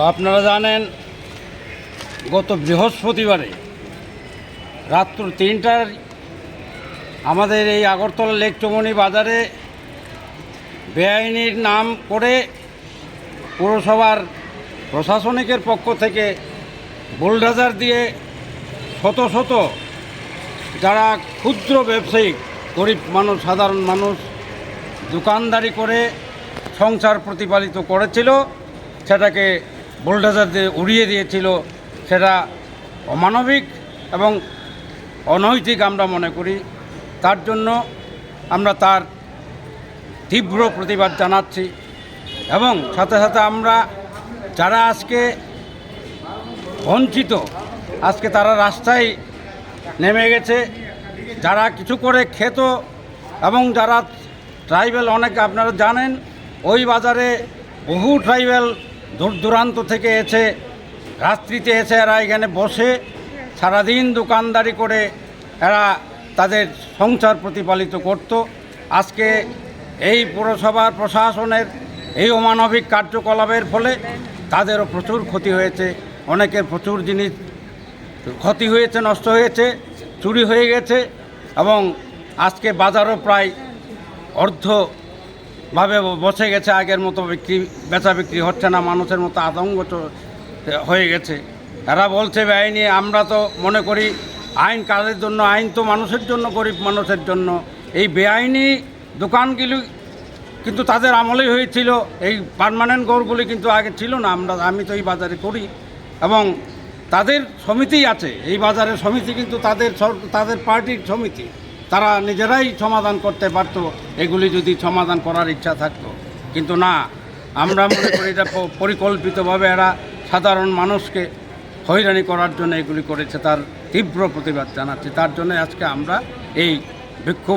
আপনারা জানেন গত বৃহস্পতিবারে রাত্র 3টায় আমাদের এই আগরতলা লেক চৌমনি বাজারে বেআইনির নাম করে পৌরসভার প্রশাসনিকের পক্ষ থেকে বুলডোজার দিয়ে শত শত যারা ক্ষুদ্র ব্যবসায়িক গরিব মানুষ সাধারণ মানুষ দোকানদারি করে সংসার প্রতিপালিত করেছিল সেটাকে বুলডোজার দিয়ে উড়িয়ে দিয়েছিল। সেটা অমানবিক এবং অনৈতিক আমরা মনে করি। তার জন্য আমরা তার তীব্র প্রতিবাদ জানাচ্ছি এবং সাথে সাথে আমরা যারা আজকে বঞ্চিত আজকে তারা রাস্তায় নেমে গেছে, যারা কিছু করে খেত এবং যারা ট্রাইবেল অনেক আপনারা জানেন ওই বাজারে বহু ট্রাইবেল দূর দূরান্ত থেকে এসে রাত্রিতে এসে এরা এখানে বসে সারাদিন দোকানদারি করে এরা তাদের সংসার প্রতিপালিত করত। আজকে এই পৌরসভার প্রশাসনের এই অমানবিক কার্যকলাপের ফলে তাদেরও প্রচুর ক্ষতি হয়েছে, অনেকের প্রচুর জিনিস ক্ষতি হয়েছে, নষ্ট হয়েছে, চুরি হয়ে গেছে এবং আজকে বাজারও প্রায় অর্ধভাবে বসে গেছে। আগের মতো বেচা বিক্রি হচ্ছে না, মানুষের মতো আতঙ্ক হয়ে গেছে। এরা বলছে বেআইনি, আমরা তো মনে করি আইন কাদের জন্য? আইন তো মানুষের জন্য, গরিব মানুষের জন্য। এই বেআইনি দোকানগুলি কিন্তু তাদের আমলেই হয়েছিল, এই পার্মানেন্ট গড়গুলি কিন্তু আগে ছিল না। আমি তো এই বাজারে করি এবং তাদের সমিতি আছে, এই বাজারের সমিতি কিন্তু তাদের পার্টির সমিতি, তারা নিজেরাই সমাধান করতে পারত এগুলি যদি সমাধান করার ইচ্ছা থাকতো। কিন্তু না, আমরা মনে করি এটা পরিকল্পিতভাবে এরা সাধারণ মানুষকে হয়রানি করার জন্য এগুলি করেছে। তার তীব্র প্রতিবাদ জানাচ্ছি। তার জন্য আজকে আমরা এই বিক্ষোভ